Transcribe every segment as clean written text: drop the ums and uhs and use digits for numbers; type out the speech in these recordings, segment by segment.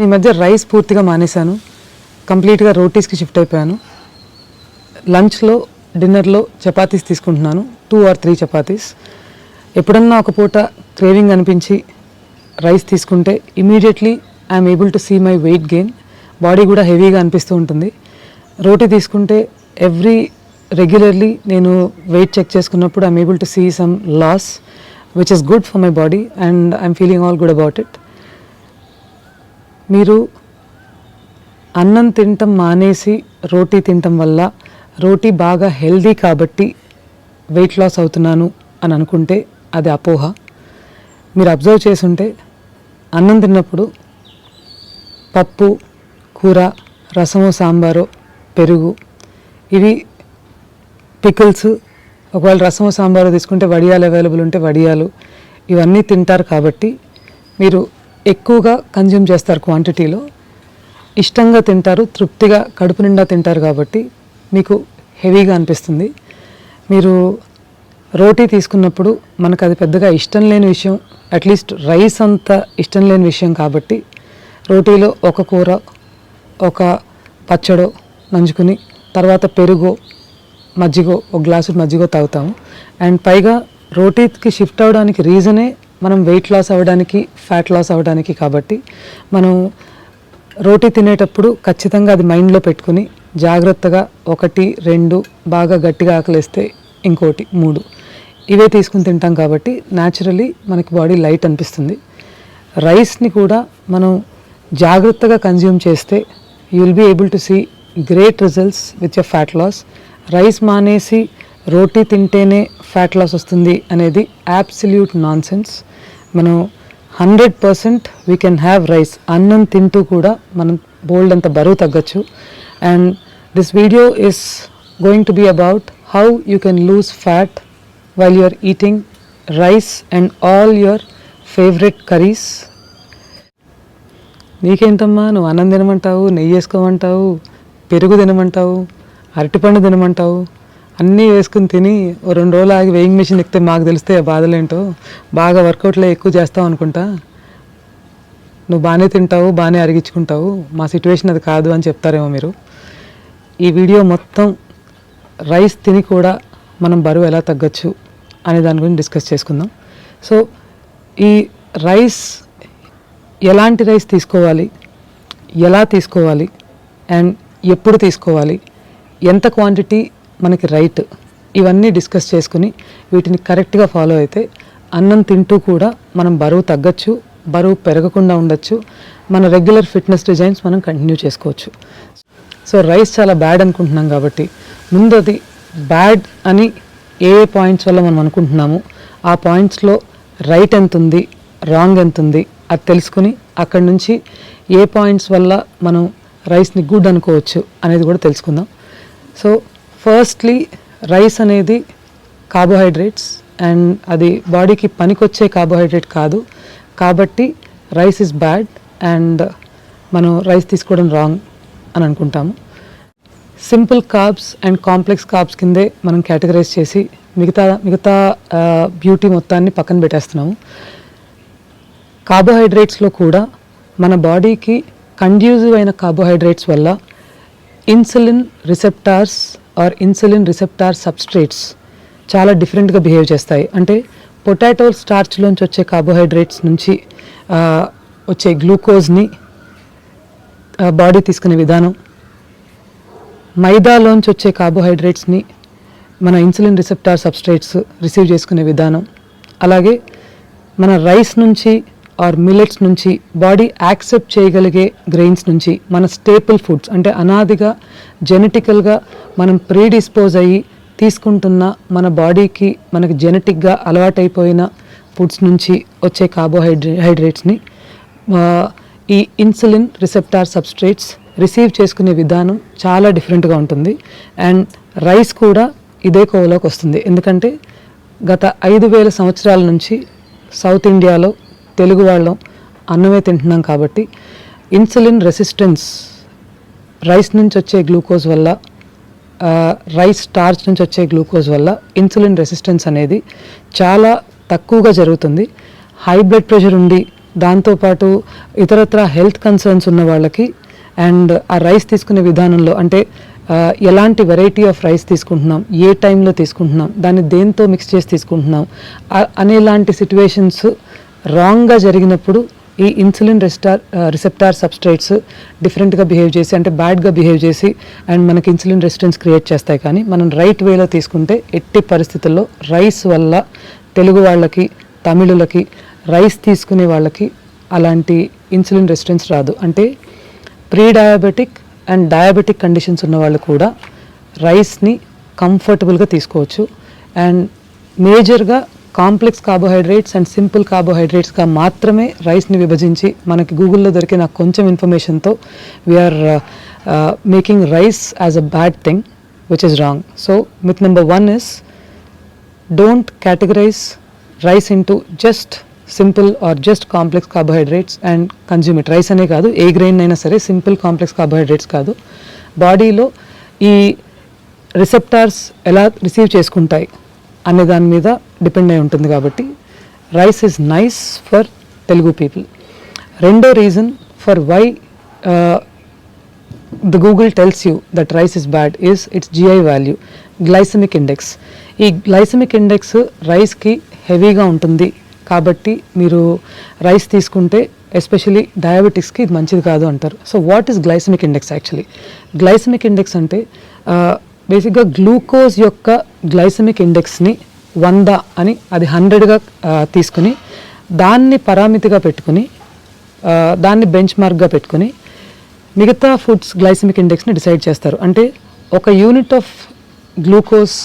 ఈ మధ్య రైస్ పూర్తిగా మానేశాను. కంప్లీట్గా రోటీస్కి షిఫ్ట్ అయిపోయాను. లంచ్లో డిన్నర్లో చపాతీస్ తీసుకుంటున్నాను. 2 or 3 చపాతీస్. ఎప్పుడన్నా ఒక పూట క్రేవింగ్ అనిపించి రైస్ తీసుకుంటే immediately I'm able to see my weight gain. Body కూడా హెవీగా అనిపిస్తూ ఉంటుంది. రోటీ తీసుకుంటే రెగ్యులర్లీ నేను వెయిట్ చెక్ చేసుకున్నప్పుడు I'm able to see some loss which is good for my body and I'm feeling all good about it. మీరు అన్నం తినటం మానేసి రోటీ తినటం వల్ల రోటీ బాగా హెల్దీ కాబట్టి వెయిట్ లాస్ అవుతున్నాను అని అనుకుంటే అది అపోహ. మీరు అబ్జర్వ్ చేసుంటే అన్నం తిన్నప్పుడు పప్పు, కూర, రసము, సాంబారు, పెరుగు, ఇవి పికిల్స్, ఒకవేళ రసము సాంబారు తీసుకుంటే వడియాలు అవైలబుల్ ఉంటే వడియాలు, ఇవన్నీ తింటారు కాబట్టి మీరు ఎక్కువగా కన్జ్యూమ్ చేస్తారు. క్వాంటిటీలో ఇష్టంగా తింటారు, తృప్తిగా కడుపు నిండా తింటారు కాబట్టి మీకు హెవీగా అనిపిస్తుంది. మీరు రోటీ తీసుకున్నప్పుడు మనకు అది పెద్దగా ఇష్టం లేని విషయం, అట్లీస్ట్ రైస్ అంత ఇష్టం లేని విషయం కాబట్టి రోటీలో ఒక కూర, ఒక పచ్చడో నంచుకుని తర్వాత పెరుగో మజ్జిగో, ఒక గ్లాసు మజ్జిగో తాగుతాము. అండ్ పైగా రోటీకి షిఫ్ట్ అవ్వడానికి రీజనే మనం వెయిట్ లాస్ అవ్వడానికి, ఫ్యాట్ లాస్ అవ్వడానికి. కాబట్టి మనం రోటీ తినేటప్పుడు ఖచ్చితంగా అది మైండ్లో పెట్టుకుని జాగ్రత్తగా 1, 2 బాగా గట్టిగా ఆకలిస్తే ఇంకోటి 3 ఇవే తీసుకుని తింటాం కాబట్టి న్యాచురలీ మనకి బాడీ లైట్ అనిపిస్తుంది. రైస్ని కూడా మనం జాగ్రత్తగా కన్జ్యూమ్ చేస్తే you will be able to see great results with your fat loss. Rice మానేసి రోటీ తింటేనే ఫ్యాట్ లాస్ వస్తుంది అనేది అబ్సల్యూట్ నాన్ సెన్స్. మనం 100% వీ కెన్ హ్యావ్ రైస్. అన్నం తింటూ కూడా మనం బోల్డ్ అంత బరువు తగ్గచ్చు. And this video is going to be about how you can lose fat while you're eating rice and all your favourite curries. నీకేంటమ్మా, నువ్వు అన్నం తినమంటావు, నెయ్యి వేసుకోమంటావు, పెరుగు తినమంటావు, అరటిపండు తినమంటావు, అన్నీ వేసుకుని తిని 2 రోజులు ఆగి వెయింగ్ మిషన్ ఎక్కితే మాకు తెలిస్తే ఆ బాధలేంటో, బాగా వర్కౌట్లో ఎక్కువ చేస్తావు అనుకుంటా, నువ్వు బాగానే తింటావు, బాగానే అరిగించుకుంటావు, మా సిట్యువేషన్ అది కాదు అని చెప్తారేమో మీరు. ఈ వీడియో మొత్తం రైస్ తిని కూడా మనం బరువు ఎలా తగ్గచ్చు అనే దాని గురించి డిస్కస్ చేసుకుందాం. సో ఈ రైస్, ఎలాంటి రైస్ తీసుకోవాలి, ఎలా తీసుకోవాలి, అండ్ ఎప్పుడు తీసుకోవాలి, ఎంత క్వాంటిటీ మనకి రైట్, ఇవన్నీ డిస్కస్ చేసుకుని వీటిని కరెక్ట్గా ఫాలో అయితే అన్నం తింటూ కూడా మనం బరువు తగ్గచ్చు, బరువు పెరగకుండా ఉండొచ్చు, మన రెగ్యులర్ ఫిట్నెస్ డిజైన్స్ మనం కంటిన్యూ చేసుకోవచ్చు. సో రైస్ చాలా బ్యాడ్ అనుకుంటున్నాం కాబట్టి ముందు అది బ్యాడ్ అని ఏ పాయింట్స్ వల్ల మనం అనుకుంటున్నాము, ఆ పాయింట్స్లో రైట్ ఎంత ఉంది, రాంగ్ ఎంత ఉంది అది తెలుసుకుని అక్కడి నుంచి ఏ పాయింట్స్ వల్ల మనం రైస్ని గుడ్ అనుకోవచ్చు అనేది కూడా తెలుసుకుందాం. సో ఫస్ట్లీ రైస్ అనేది కార్బోహైడ్రేట్స్ అండ్ అది బాడీకి పనికొచ్చే కార్బోహైడ్రేట్ కాదు కాబట్టి రైస్ ఇస్ బ్యాడ్ అండ్ మనం రైస్ తీసుకోవడం రాంగ్ అని అనుకుంటాము. Simple carbs and complex carbs కిందే మనం కేటగరైజ్ చేసి మిగతా బ్యూటీ మొత్తాన్ని పక్కన పెట్టేస్తున్నాము. కార్బోహైడ్రేట్స్లో కూడా మన బాడీకి కండ్యూజివ్ అయిన కార్బోహైడ్రేట్స్ వల్ల insulin receptors or insulin receptor substrates చాలా డిఫరెంట్గా బిహేవ్ చేస్తాయి. అంటే పొటాటో స్టార్చ్లోంచి వచ్చే కార్బోహైడ్రేట్స్ నుంచి వచ్చే గ్లూకోజ్ని బాడీ తీసుకునే విధానం, మైదాలోంచి వచ్చే కార్బోహైడ్రేట్స్ని మన ఇన్సులిన్ రిసెప్టార్ సబ్స్ట్రేట్స్ రిసీవ్ చేసుకునే విధానం, అలాగే మన రైస్ నుంచి ఆర్ మిల్లెట్స్ నుంచి బాడీ యాక్సెప్ట్ చేయగలిగే గ్రెయిన్స్ నుంచి మన స్టేపుల్ ఫుడ్స్ అంటే అనాదిగా జెనెటికల్గా మనం ప్రీడిస్పోజ్ అయ్యి తీసుకుంటున్న మన బాడీకి మనకి జెనెటిక్గా అలవాటైపోయిన ఫుడ్స్ నుంచి వచ్చే కార్బోహైడ్రేట్స్ని ఈ ఇన్సులిన్ రిసెప్టార్ సబ్స్ట్రేట్స్ రిసీవ్ చేసుకునే విధానం చాలా డిఫరెంట్గా ఉంటుంది. అండ్ రైస్ కూడా ఇదే కోవలోకి వస్తుంది. ఎందుకంటే గత 5,000 సంవత్సరాల నుంచి సౌత్ ఇండియాలో తెలుగు వాళ్ళం అన్నమే తింటున్నాం కాబట్టి ఇన్సులిన్ రెసిస్టెన్స్, రైస్ నుంచి వచ్చే గ్లూకోజ్ వల్ల, రైస్ స్టార్చ్ నుంచి వచ్చే గ్లూకోజ్ వల్ల ఇన్సులిన్ రెసిస్టెన్స్ అనేది చాలా తక్కువగా జరుగుతుంది. హై బ్లడ్ ప్రెషర్ ఉండి దాంతోపాటు ఇతరత్ర హెల్త్ కన్సర్న్స్ ఉన్న వాళ్ళకి అండ్ ఆ రైస్ తీసుకునే విధానంలో అంటే ఎలాంటి వెరైటీ ఆఫ్ రైస్ తీసుకుంటున్నాం, ఏ టైంలో తీసుకుంటున్నాం, దాన్ని దేంతో మిక్స్ చేసి తీసుకుంటున్నాం అనేలాంటి సిట్యువేషన్స్ రాంగ్గా జరిగినప్పుడు ఈ ఇన్సులిన్ రిసెప్టార్ సబ్స్ట్రేట్స్ డిఫరెంట్గా బిహేవ్ చేసి అంటే బ్యాడ్గా బిహేవ్ చేసి అండ్ మనకి ఇన్సులిన్ రెసిస్టెన్స్ క్రియేట్ చేస్తాయి. కానీ మనం రైట్ వేలో తీసుకుంటే ఎట్టి పరిస్థితుల్లో రైస్ వల్ల తెలుగు వాళ్ళకి, తమిళులకి, రైస్ తీసుకునే వాళ్ళకి అలాంటి ఇన్సులిన్ రెసిస్టెన్స్ రాదు. అంటే pre diabetic and diabetic conditions ఉన్న వాళ్ళు కూడా రైస్ని కంఫర్టబుల్గా తీసుకోవచ్చు. అండ్ మేజర్గా కాంప్లెక్స్ కార్బోహైడ్రేట్స్ అండ్ సింపుల్ కార్బోహైడ్రేట్స్గా మాత్రమే రైస్ని విభజించి మనకి గూగుల్లో దొరికిన కొంచెం ఇన్ఫర్మేషన్తో we're making rice as a bad thing which is wrong. So myth number 1 is don't categorize rice into just simple or just complex carbohydrates and consume it. Rice అనే కాదు, ఏ గ్రెయిన్ అయినా సరే సింపుల్ కాంప్లెక్స్ కార్బోహైడ్రేట్స్ కాదు. బాడీలో ఈ receptors ఎలా receive చేసుకుంటాయి అనే దాని మీద డిపెండ్ అయి ఉంటుంది. కాబట్టి rice is nice for Telugu people. రెండో reason for why the Google tells you that rice is bad is its GI value, glycemic index. ఈ గ్లైసెమిక్ ఇండెక్స్ రైస్కి హెవీగా ఉంటుంది కాబట్టి మీరు రైస్ తీసుకుంటే ఎస్పెషలీ డయాబెటిక్స్కి ఇది మంచిది కాదు అంటారు. So what is glycemic index actually? Glycemic index అంటే బేసిక్గా గ్లూకోజ్ యొక్క గ్లైసెమిక్ ఇండెక్స్ని 100 అని అది 100గా తీసుకుని దాన్ని పరామితిగా పెట్టుకుని దాన్ని బెంచ్ మార్క్గా పెట్టుకుని మిగతా ఫుడ్స్ గ్లైసెమిక్ ఇండెక్స్ని డిసైడ్ చేస్తారు. అంటే ఒక యూనిట్ ఆఫ్ గ్లూకోజ్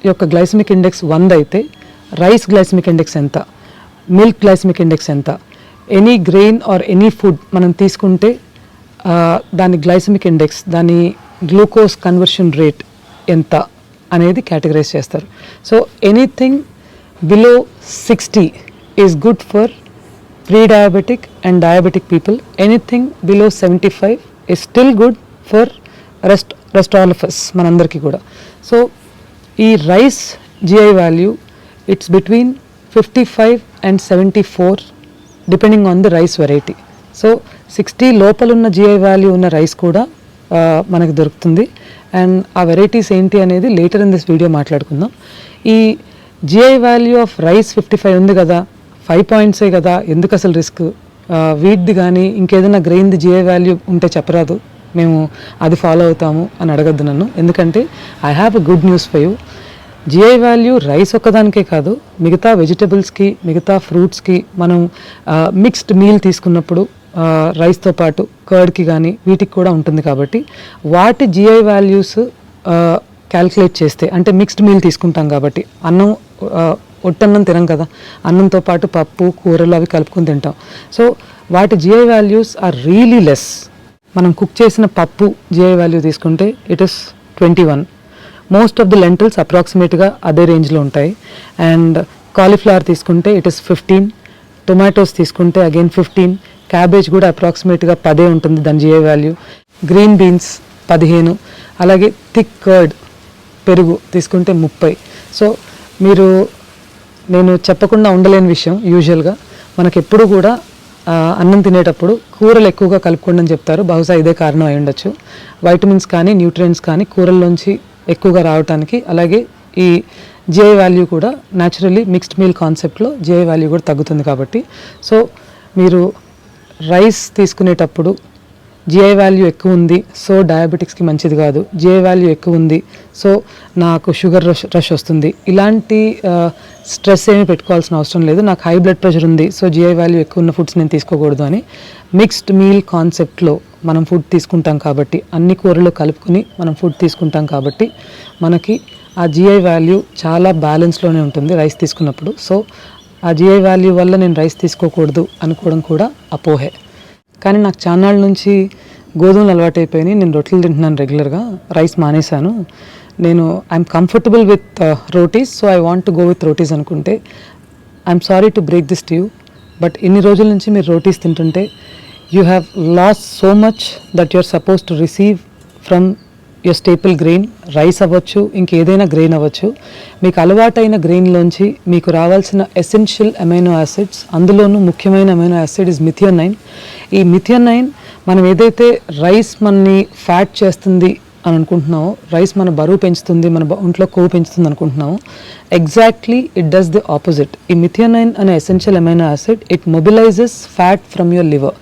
యొక్క గ్లైసెమిక్ ఇండెక్స్ 100 అయితే రైస్ గ్లైసెమిక్ ఇండెక్స్ ఎంత, మిల్క్ గ్లైసెమిక్ ఇండెక్స్ ఎంత, any grain or any food మనం తీసుకుంటే దాని గ్లైసెమిక్ ఇండెక్స్, దాని గ్లూకోజ్ కన్వర్షన్ రేట్ ఎంత అనేది కేటగరైజ్ చేస్తారు. So anything below 60 is good for pre-diabetic and diabetic people. Anything below 75 is still good for rest all of us, manandarki kuda. So ee rice GI value it's between 55 and 74 depending on the rice variety. So 60 లోపల ఉన్న GI value ఉన్న rice కూడా మనకు దొరుకుతుంది. And ఆ varieties ఏంటి అనేది later in this video మాట్లాడుకుందాం. ఈ GI value ఆఫ్ రైస్ 55 ఉంది కదా, 5 పాయింట్సే కదా, ఎందుకు అసలు రిస్క్? వీట్ది కానీ ఇంకేదైనా గ్రెయిన్ది GI వాల్యూ ఉంటే చెప్పరాదు, మేము అది ఫాలో అవుతాము అని అడగద్దు నన్ను. ఎందుకంటే I have a good news for you. GI value rice ఒక్కదానికే కాదు, మిగతా వెజిటబుల్స్కి, మిగతా ఫ్రూట్స్కి మనం మిక్స్డ్ మీల్ తీసుకున్నప్పుడు రైస్తో పాటు కర్డ్కి కానీ వీటికి కూడా ఉంటుంది. కాబట్టి వాటి GI వాల్యూస్ క్యాల్కులేట్ చేస్తే, అంటే మిక్స్డ్ మీల్ తీసుకుంటాం కాబట్టి అన్నం ఒట్టన్నం తినం కదా, అన్నంతో పాటు పప్పు, కూరలు అవి కలుపుకొని తింటాం. సో వాటి GI values are really less. మనం కుక్ చేసిన పప్పు GI వాల్యూ తీసుకుంటే it is 21. Most of the lentils అప్రాక్సిమేట్గా అదే రేంజ్లో ఉంటాయి. అండ్ కాలీఫ్లవర్ తీసుకుంటే ఇట్ ఇస్ 15, టొమాటోస్ తీసుకుంటే అగైన్ 15, క్యాబేజ్ కూడా అప్రాక్సిమేట్గా 10 ఉంటుంది దాని GI వాల్యూ, గ్రీన్ బీన్స్ 15, అలాగే థిక్ కర్డ్ పెరుగు తీసుకుంటే 30. సో మీరు, నేను చెప్పకుండా ఉండలేని విషయం, యూజువల్గా మనకు ఎప్పుడు కూడా అన్నం తినేటప్పుడు కూరలు ఎక్కువగా కలుపుకోండి అని చెప్తారు. బహుశా ఇదే కారణం అయి ఉండొచ్చు. వైటమిన్స్ కానీ న్యూట్రియంట్స్ కానీ కూరల్లోంచి ఎక్కువగా రావడానికి. అలాగే ఈ GI వాల్యూ కూడా న్యాచురల్లీ మిక్స్డ్ మీల్ కాన్సెప్ట్లో GI వాల్యూ కూడా తగ్గుతుంది. కాబట్టి సో మీరు రైస్ తీసుకునేటప్పుడు GI వాల్యూ ఎక్కువ ఉంది, సో డయాబెటిక్స్కి మంచిది కాదు, GI వాల్యూ ఎక్కువ ఉంది, సో నాకు షుగర్ రష్ వస్తుంది, ఇలాంటి స్ట్రెస్ ఏమీ పెట్టుకోవాల్సిన అవసరం లేదు. నాకు హై బ్లడ్ ప్రెషర్ ఉంది, సో GI వాల్యూ ఎక్కువ ఉన్న ఫుడ్స్ నేను తీసుకోకూడదు అని. మిక్స్డ్ మీల్ కాన్సెప్ట్లో మనం ఫుడ్ తీసుకుంటాం కాబట్టి, అన్ని కూరలు కలుపుకొని మనం ఫుడ్ తీసుకుంటాం కాబట్టి మనకి ఆ GI వాల్యూ చాలా బ్యాలెన్స్లోనే ఉంటుంది రైస్ తీసుకున్నప్పుడు. సో ఆ GI వాల్యూ వల్ల నేను రైస్ తీసుకోకూడదు అనుకోవడం కూడా అపోహే. కానీ నాకు చాన్నాళ్ళ నుంచి గోధుమలు అలవాటైపోయినాయి, నేను రొట్టెలు తింటున్నాను రెగ్యులర్గా, రైస్ మానేశాను. నేను I'm comfortable with rotis, so I want to go with rotis అనుకుంటే I'm sorry to break this to you, but ఇన్ని రోజుల నుంచి మీరు రోటీస్ తింటుంటే you have lost so much that you are suppose to receive from your staple grain, rice అవ్వచ్చు, ఇంకేదైనా grain అవ్వచ్చు. మీకు అలవాటైన గ్రెయిన్లోంచి మీకు రావాల్సిన ఎసెన్షియల్ అమైనో యాసిడ్స్, అందులోనూ ముఖ్యమైన అమైనో యాసిడ్ ఇస్ మిథియోనైన్. ఈ మిథియోనైన్ మనం ఏదైతే రైస్ మనని ఫ్యాట్ చేస్తుంది అని అనుకుంటున్నామో, రైస్ మన బరువు పెంచుతుంది, మన ఒంట్లో కొవ్వు పెంచుతుంది అనుకుంటున్నామో, exactly it does the opposite. ఈ మిథియోనైన్ అనే essential amino acid it mobilises fat from your liver.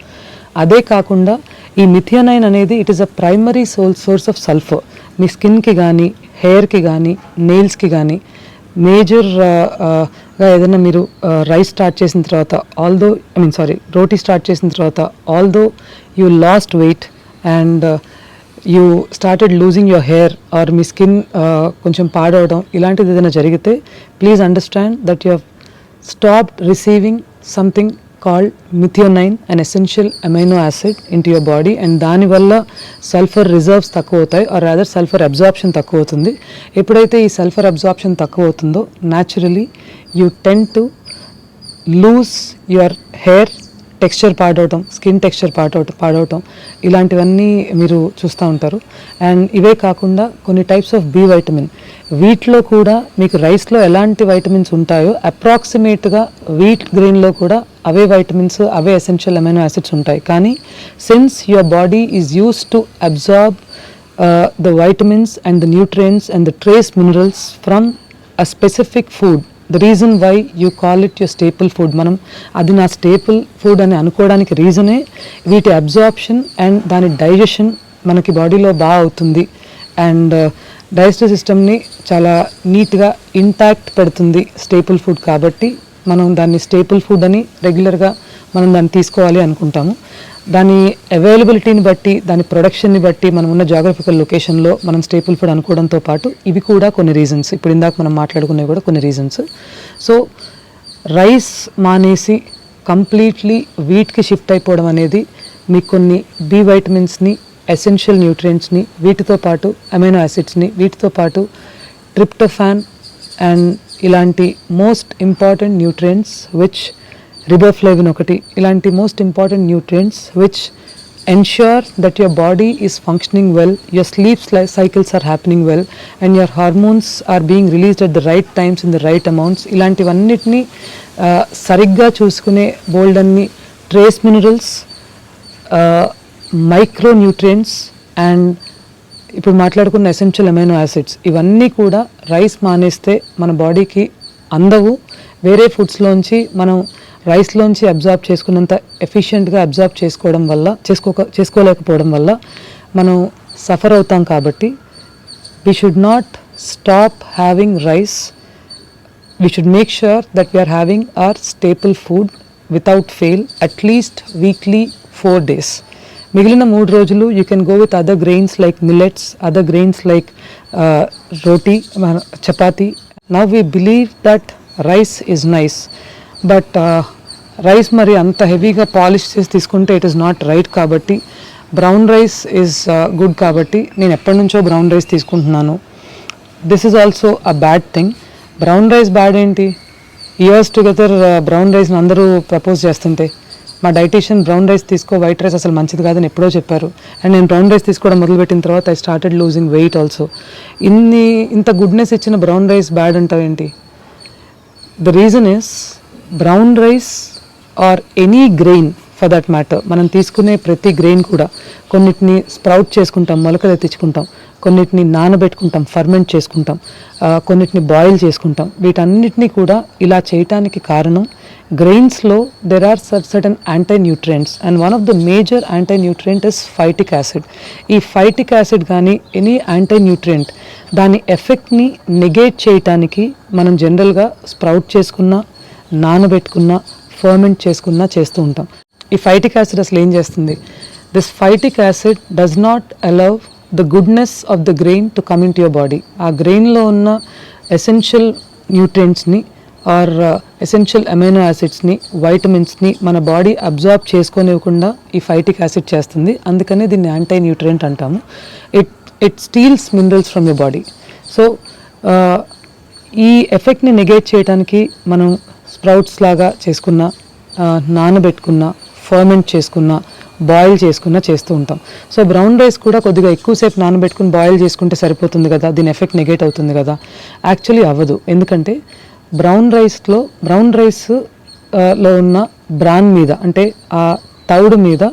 అదే కాకుండా ఈ మిథియోనైన్ అనేది it is a primary source of sulphur. మీ స్కిన్కి కానీ, హెయిర్కి కానీ, నెయిల్స్కి కానీ మేజర్గా ఏదైనా మీరు రైస్ స్టార్ట్ చేసిన తర్వాత, రోటీ స్టార్ట్ చేసిన తర్వాత, although you lost weight and you started losing your hair or మీ స్కిన్ కొంచెం పాడవడం, ఇలాంటిది ఏదైనా జరిగితే please understand that you have stopped receiving something called methionine, an essential amino acid into your body, and దానివల్ల sulphur reserves తక్కువ అవుతాయి, or rather sulphur absorption తక్కువ అవుతుంది. ఎప్పుడైతే ఈ సల్ఫర్ అబ్జార్ప్షన్ తక్కువ అవుతుందో naturally you tend to lose your hair texture పాడవటం, స్కిన్ టెక్స్చర్ పాడవటం, ఇలాంటివన్నీ మీరు చూస్తూ ఉంటారు. అండ్ ఇవే కాకుండా కొన్ని టైప్స్ ఆఫ్ బి వైటమిన్, వీటిలో కూడా మీకు రైస్లో ఎలాంటి వైటమిన్స్ ఉంటాయో అప్రాక్సిమేట్గా వీట్ గ్రెయిన్లో కూడా అవే వైటమిన్స్, అవే ఎసెన్షియల్ అమైనో యాసిడ్స్ ఉంటాయి. కానీ since your body is used to absorb the vitamins and the nutrients and the trace minerals from a specific food, the reason why you call it your staple food. మనం అది నా staple food అని అనుకోవడానికి రీజనే వీటి absorption and దాని digestion మనకి బాడీలో బాగా అవుతుంది. అండ్ డైజెస్టివ్ సిస్టమ్ని చాలా నీట్గా ఇంటాక్ట్ పెడుతుంది స్టేపుల్ ఫుడ్. కాబట్టి మనం దాన్ని స్టేపుల్ ఫుడ్ అని రెగ్యులర్గా మనం దాన్ని తీసుకోవాలి అనుకుంటాము. దాని అవైలబిలిటీని బట్టి, దాని ప్రొడక్షన్ని బట్టి, మనం ఉన్న జాగ్రఫికల్ లొకేషన్లో మనం స్టేపుల్ ఫుడ్ అనుకోవడంతో పాటు ఇవి కూడా కొన్ని రీజన్స్, ఇప్పుడు ఇందాక మనం మాట్లాడుకునేవి కూడా కొన్ని రీజన్స్. సో రైస్ మానేసి కంప్లీట్లీ వీట్కి షిఫ్ట్ అయిపోవడం అనేది మీకు కొన్ని బి వైటమిన్స్ని, ఎసెన్షియల్ న్యూట్రియంట్స్ని, వీటితో పాటు అమైనో యాసిడ్స్ని, వీటితో పాటు ట్రిప్టోఫాన్ అండ్ ఇలాంటి most important nutrients which riboflavin ఒకటి, ఇలాంటి most important nutrients which ensure that your body is functioning well, your sleep cycles are happening well, and your hormones are being released at the right times in the right amounts. ఇలాంటివన్నిటిని సరిగ్గా చూసుకునే బోల్డ్ అన్ని trace minerals, micro nutrients and ఇప్పుడు మాట్లాడుకున్న essential amino acids, ఇవన్నీ కూడా rice మానేస్తే మన బాడీకి అందవు. వేరే ఫుడ్స్లోంచి మనం రైస్లోంచి అబ్జార్బ్ చేసుకున్నంత ఎఫిషియెంట్గా అబ్జార్బ్ చేసుకోలేకపోవడం వల్ల మనం సఫర్ అవుతాం. కాబట్టి we should not stop having rice. We should make sure that we're having our staple food without fail at least weekly 4 days. మిగిలిన 3 రోజులు you can go with other grains like millets, other grains like roti, chapati. Now we believe that rice is nice, but rice మరి అంత హెవీగా polish చేసి తీసుకుంటే it is not right. కాబట్టి brown rice is good. కాబట్టి నేను ఎప్పటి నుంచో బ్రౌన్ రైస్ తీసుకుంటున్నాను. This is also a bad thing. Brown rice bad ఏంటి? ఇయర్స్ టుగెదర్ బ్రౌన్ రైస్ని అందరూ ప్రపోజ్ చేస్తుంటే మా డైటీషియన్ బ్రౌన్ రైస్ తీసుకో, వైట్ రైస్ అసలు మంచిది కాదని ఎప్పుడో చెప్పారు. అండ్ నేను బ్రౌన్ రైస్ తీసుకోవడం మొదలుపెట్టిన తర్వాత I started losing weight also. ఇంత గుడ్నెస్ ఇచ్చిన బ్రౌన్ రైస్ బ్యాడ్ అంటావేంటి? The reason is brown rice or any grain for that matter, మనం తీసుకునే ప్రతి గ్రెయిన్ కూడా కొన్నిటిని స్ప్రౌట్ చేసుకుంటాం, మొలకలు ఎత్తించుకుంటాం, కొన్నిటిని నానబెట్టుకుంటాం, ఫర్మెంట్ చేసుకుంటాం, కొన్నిటిని బాయిల్ చేసుకుంటాం. వీటన్నిటినీ కూడా ఇలా చేయటానికి కారణం గ్రెయిన్స్లో there are certain anti nutrients and one of the major anti nutrient is phytic acid. ఈ ఫైటిక్ యాసిడ్ కానీ ఎనీ యాంటీ న్యూట్రియంట్ దాని ఎఫెక్ట్ని నెగేట్ చేయటానికి మనం జనరల్గా స్ప్రౌట్ చేసుకున్నా, నానబెట్టుకున్నా, ఫర్మెంట్ చేసుకున్నా చేస్తూ ఉంటాం. ఈ ఫైటిక్ యాసిడ్ అసలు ఏం చేస్తుంది? This phytic acid does not allow the goodness of the grain to come in to your body. ఆ గ్రెయిన్లో ఉన్న ఎసెన్షియల్ న్యూట్రియంట్స్ని ఆర్ ఎసెన్షియల్ అమైనో యాసిడ్స్ని, వైటమిన్స్ని మన బాడీ అబ్జార్బ్ చేసుకోనివ్వకుండా ఈ ఫైటిక్ యాసిడ్ చేస్తుంది. అందుకనే దీన్ని యాంటీ న్యూట్రియంట్ అంటాము. It steals minerals from your body. So ఈ ఎఫెక్ట్ని నెగేట్ చేయడానికి మనం స్ప్రౌట్స్ లాగా చేసుకున్న, నానబెట్టుకున్న, ఫర్మెంట్ చేసుకున్న, బాయిల్ చేసుకున్న చేస్తూ ఉంటాం. సో బ్రౌన్ రైస్ కూడా కొద్దిగా ఎక్కువసేపు నానబెట్టుకుని బాయిల్ చేసుకుంటే సరిపోతుంది కదా, దీని ఎఫెక్ట్ నెగేట్ అవుతుంది కదా. యాక్చువల్లీ అవ్వదు. ఎందుకంటే బ్రౌన్ రైస్ లో ఉన్న బ్రాన్ మీద, అంటే ఆ తౌడు మీద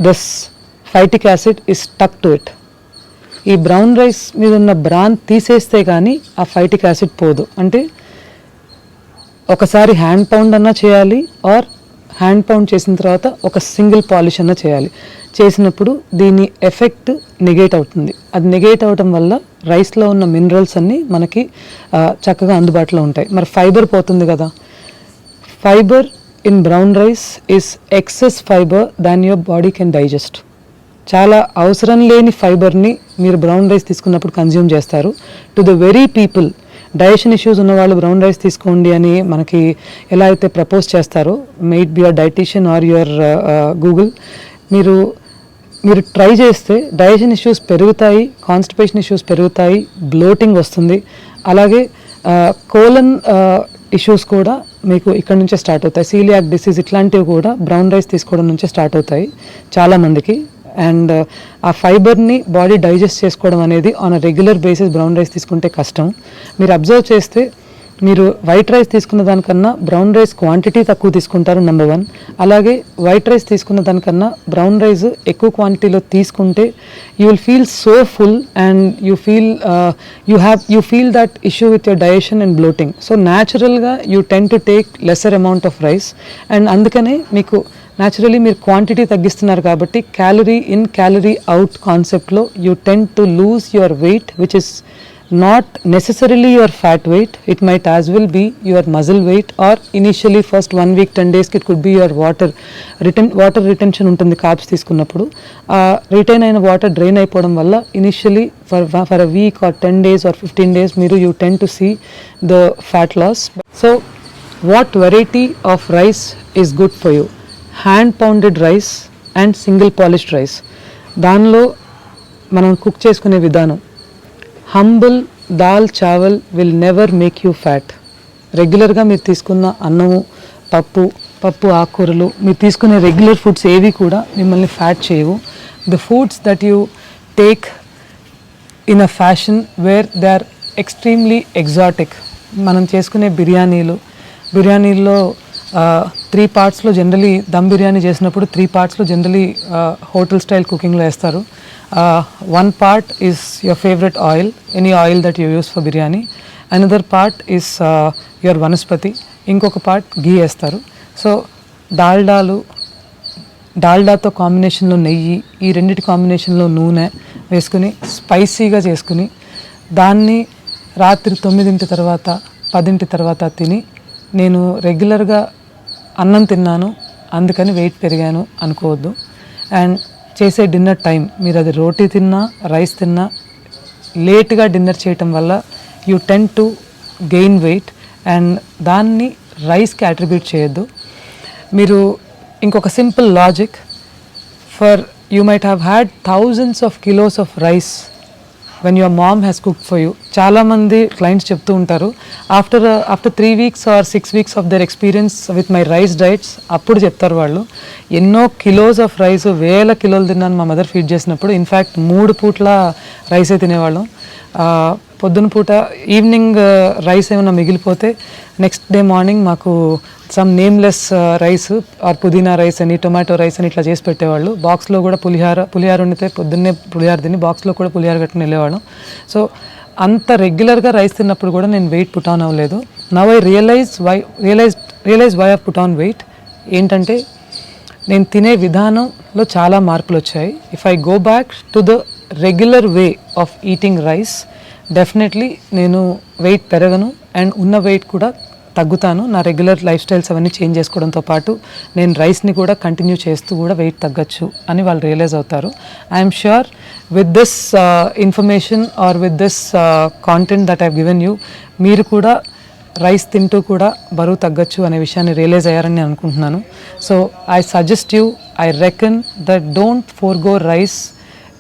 this phytic acid is stuck to it. ఈ బ్రౌన్ రైస్ మీద ఉన్న బ్రాన్ తీసేస్తే కానీ ఆ ఫైటిక్ యాసిడ్ పోదు. అంటే ఒకసారి హ్యాండ్ పౌండ్ అన్నా చేయాలి, ఆర్ హ్యాండ్ పౌండ్ చేసిన తర్వాత ఒక సింగిల్ పాలిష్ అన్నా చేయాలి. చేసినప్పుడు దీని ఎఫెక్ట్ నెగేట్ అవుతుంది. అది నెగేట్ అవటం వల్ల రైస్లో ఉన్న మినరల్స్ అన్నీ మనకి చక్కగా అందుబాటులో ఉంటాయి. మరి ఫైబర్ పోతుంది కదా. Fibre in brown rice is excess fibre than your body can digest. చాలా అవసరం లేని ఫైబర్ని మీరు బ్రౌన్ రైస్ తీసుకున్నప్పుడు కన్జ్యూమ్ చేస్తారు. To the very people, digestion issues ఉన్నవాళ్ళు బ్రౌన్ రైస్ తీసుకోండి అని మనకి ఎలా అయితే ప్రపోజ్ చేస్తారో, maybe your dietitian or your Google, మీరు ట్రై చేస్తే డైజెషన్ ఇష్యూస్ పెరుగుతాయి, కాన్స్టిపేషన్ ఇష్యూస్ పెరుగుతాయి, బ్లోటింగ్ వస్తుంది, అలాగే కోలన్ ఇష్యూస్ కూడా మీకు ఇక్కడ నుంచే స్టార్ట్ అవుతాయి. సీలియాక్ డిసీజ్ ఇట్లాంటివి కూడా బ్రౌన్ రైస్ తీసుకోవడం నుంచే స్టార్ట్ అవుతాయి చాలామందికి. అండ్ ఆ ఫైబర్ని బాడీ డైజెస్ట్ చేసుకోవడం అనేది on a regular basis brown rice తీసుకుంటే కష్టం. మీరు అబ్జర్వ్ చేస్తే మీరు వైట్ రైస్ తీసుకున్న దానికన్నా బ్రౌన్ రైస్ క్వాంటిటీ తక్కువ తీసుకుంటారు, నెంబర్ 1. అలాగే వైట్ రైస్ తీసుకున్న దానికన్నా బ్రౌన్ రైస్ ఎక్కువ క్వాంటిటీలో తీసుకుంటే you will feel so full and you feel that issue with your digestion and bloating. So న్యాచురల్గా you tend to take lesser amount of rice. And అందుకనే మీకు న్యాచురలీ మీరు క్వాంటిటీ తగ్గిస్తున్నారు కాబట్టి క్యాలరీ ఇన్ క్యాలరీ అవుట్ కాన్సెప్ట్లో you tend to lose your weight, which is not necessarily your fat weight. It might as well be your muscle weight, or initially first 1 week 10 days it could be your water retention ఉంటుంది carbs తీసుకున్నప్పుడు. Retain అయిన water drain అయిపోవడం వల్ల initially for a week or 10 days or 15 days మీరు you tend to see the fat loss. So what variety of rice is good for you? Hand pounded rice and single polished rice. దానిలో మనం cook చేసుకునే విధానం, humble dal chawal will never make you fat. రెగ్యులర్గా మీరు తీసుకున్న అన్నము, పప్పు ఆకుకూరలు, మీరు తీసుకునే రెగ్యులర్ ఫుడ్స్ ఏవి కూడా మిమ్మల్ని ఫ్యాట్ చేయవు. The foods that you take in a fashion where they are extremely exotic. మనం చేసుకునే బిర్యానీల్లో 3 partsలో జనరలీ దమ్ బిర్యానీ చేసినప్పుడు 3 partsలో జనరలీ హోటల్ స్టైల్ కుకింగ్లో వేస్తారు. 1 part is your favorite oil, any oil that you use for biryani. Another part is your vanaspati. ఇంకొక part ఘీ వేస్తారు. So డాల్డాతో కాంబినేషన్లో నెయ్యి, ఈ రెండింటి కాంబినేషన్లో నూనె వేసుకుని స్పైసీగా చేసుకుని దాన్ని రాత్రి 9 తర్వాత 10 తర్వాత తిని, నేను రెగ్యులర్గా అన్నం తిన్నాను అందుకని వెయిట్ పెరిగాను అనుకోవద్దు. అండ్ చేసే డిన్నర్ టైం, మీరు అది రోటీ తిన్నా రైస్ తిన్నా లేట్గా డిన్నర్ చేయటం వల్ల you tend to gain weight. And దాన్ని రైస్కి అట్రిబ్యూట్ చేయొద్దు. మీరు ఇంకొక simple logic, for you might have had thousands of kilos of rice when your mom has cooked for you. చాలామంది క్లయింట్స్ చెప్తూ ఉంటారు, after 3 weeks or 6 weeks of their experience with my rice diets, అప్పుడు చెప్తారు వాళ్ళు, ఎన్నో kilos of rice, 1000 కిలోలు తిన్నాను మా మదర్ ఫీడ్ చేసినప్పుడు. ఇన్ఫ్యాక్ట్ 3 పూట్ల రైసే తినేవాళ్ళం. పొద్దున పూట ఈవినింగ్ రైస్ ఏమైనా మిగిలిపోతే నెక్స్ట్ డే మార్నింగ్ మాకు సమ్ నేమ్లెస్ రైస్ ఆర్ పుదీనా రైస్ అని, టొమాటో రైస్ అని ఇట్లా చేసి పెట్టేవాళ్ళు. బాక్స్లో కూడా పులిహార వండితే పొద్దున్నే పులిహార తిని బాక్స్లో కూడా పులిహార కట్టుకుని వెళ్ళేవాళ్ళం. సో అంత రెగ్యులర్గా రైస్ తిన్నప్పుడు కూడా నేను వెయిట్ పుట్ ఆన్ అవ్వలేదు. Now I realise why I put on weight ఏంటంటే, నేను తినే విధానంలో చాలా మార్పులు వచ్చాయి. If I go back to the regular way of eating rice, definitely నేను వెయిట్ పెరగను అండ్ ఉన్న వెయిట్ కూడా తగ్గుతాను. నా రెగ్యులర్ లైఫ్ స్టైల్స్ అవన్నీ చేంజ్ చేసుకోవడంతో పాటు నేను రైస్ని కూడా కంటిన్యూ చేస్తూ కూడా వెయిట్ తగ్గచ్చు అని వాళ్ళు రియలైజ్ అవుతారు. I'm sure with this information are with this content that I've given you, మీరు కూడా రైస్ తింటూ కూడా బరువు తగ్గచ్చు అనే విషయాన్ని రియలైజ్ అయ్యారని నేను అనుకుంటున్నాను. So I suggest you, I reckon that don't forgo rice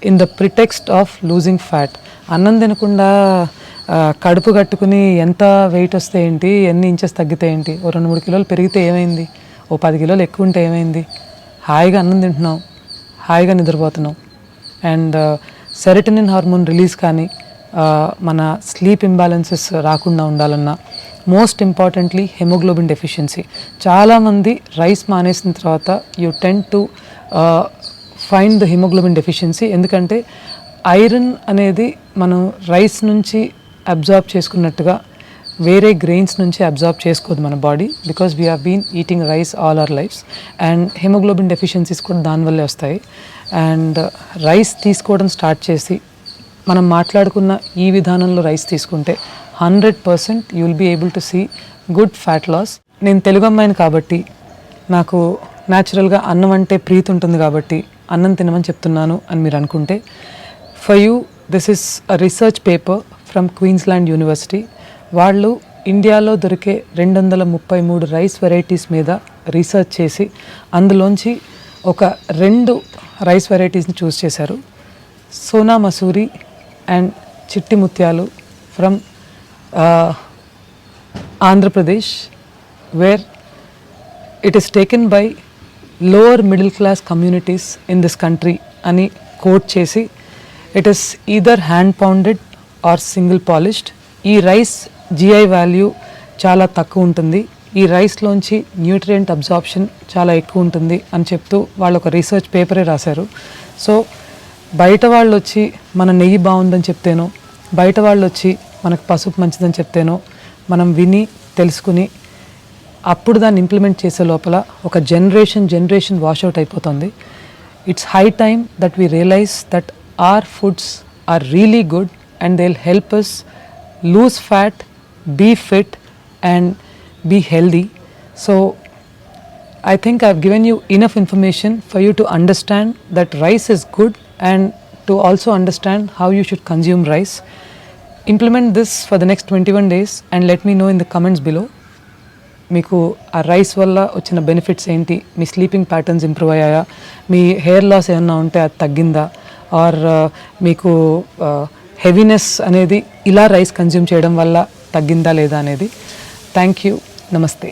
in the pretext of losing fat. అన్నం తినకుండా కడుపు కట్టుకుని ఎంత వెయిట్ వస్తే ఏంటి, ఎన్ని ఇంచెస్ తగ్గితే ఏంటి, ఓ 2-3 కిలోలు పెరిగితే ఏమైంది, ఓ 10 కిలోలు ఎక్కువ ఉంటే ఏమైంది, హాయిగా అన్నం తింటున్నాం, హాయిగా నిద్రపోతున్నాం. అండ్ సెరటనిన్ హార్మోన్ రిలీజ్ కానీ మన స్లీప్ ఇంబ్యాలెన్సెస్ రాకుండా ఉండాలన్నా, మోస్ట్ ఇంపార్టెంట్లీ హెమోగ్లోబిన్ డెఫిషియన్సీ. చాలామంది రైస్ మానేసిన తర్వాత you tend to find the haemoglobin deficiency. ఎందుకంటే ఐరన్ అనేది మనం రైస్ నుంచి అబ్జార్బ్ చేసుకున్నట్టుగా వేరే గ్రెయిన్స్ నుంచి అబ్జార్బ్ చేసుకోదు మన body, because we have been eating rice all our lives. And haemoglobin deficiencies కూడా దానివల్లే వస్తాయి. అండ్ రైస్ తీసుకోవడం స్టార్ట్ చేసి మనం మాట్లాడుకున్న ఈ విధానంలో రైస్ తీసుకుంటే 100% you will be able to see good fat loss. నేను తెలుగు అమ్మాయిని కాబట్టి నాకు న్యాచురల్గా అన్నం అంటే ప్రీతి ఉంటుంది కాబట్టి అన్నం తినమని చెప్తున్నాను అని మీరు అనుకుంటే, for you this is a research paper from Queensland university. వాళ్ళు ఇండియాలో దొరికే 233 రైస్ వెరైటీస్ మీద రీసెర్చ్ చేసి అందులోంచి ఒక 2 రైస్ వెరైటీస్ని చూస్ చేశారు. Sona Masuri and Chitti Mutyalu from Andhra Pradesh, where it is taken by lower middle class communities in this country అని కోట్ చేసి, it is either hand pounded or single polished. ఈ రైస్ జిఐ వాల్యూ చాలా తక్కువ ఉంటుంది, ఈ రైస్లోంచి న్యూట్రియంట్ అబ్జార్ప్షన్ చాలా ఎక్కువ ఉంటుంది అని చెప్తూ వాళ్ళు ఒక రీసెర్చ్ పేపరే రాశారు. సో బయట వాళ్ళు వచ్చి మన నెయ్యి బాగుందని చెప్తేనో, బయట వాళ్ళు వచ్చి మనకు పసుపు మంచిదని చెప్తేనో మనం విని తెలుసుకుని అప్పుడు దాన్ని ఇంప్లిమెంట్ చేసే లోపల ఒక జనరేషన్ వాష్అవుట్ అయిపోతుంది. It's high time that we realise that our foods are really good and they will help us lose fat, be fit and be healthy. So I think I've given you enough information for you to understand that rice is good and to also understand how you should consume rice. Implement this for the next 21 days and let me know in the comments below. మీకు ఆ rice వల్ల వచ్చిన benefits ఏంటి, మీ sleeping patterns improve అయ్యాయా, మీ hair loss ఏమన్నా ఉంటే అది తగ్గిందా, ఆర్ మీకు హెవీనెస్ అనేది ఇలా రైస్ కన్జ్యూమ్ చేయడం వల్ల తగ్గిందా లేదా అనేది. Thank you. నమస్తే.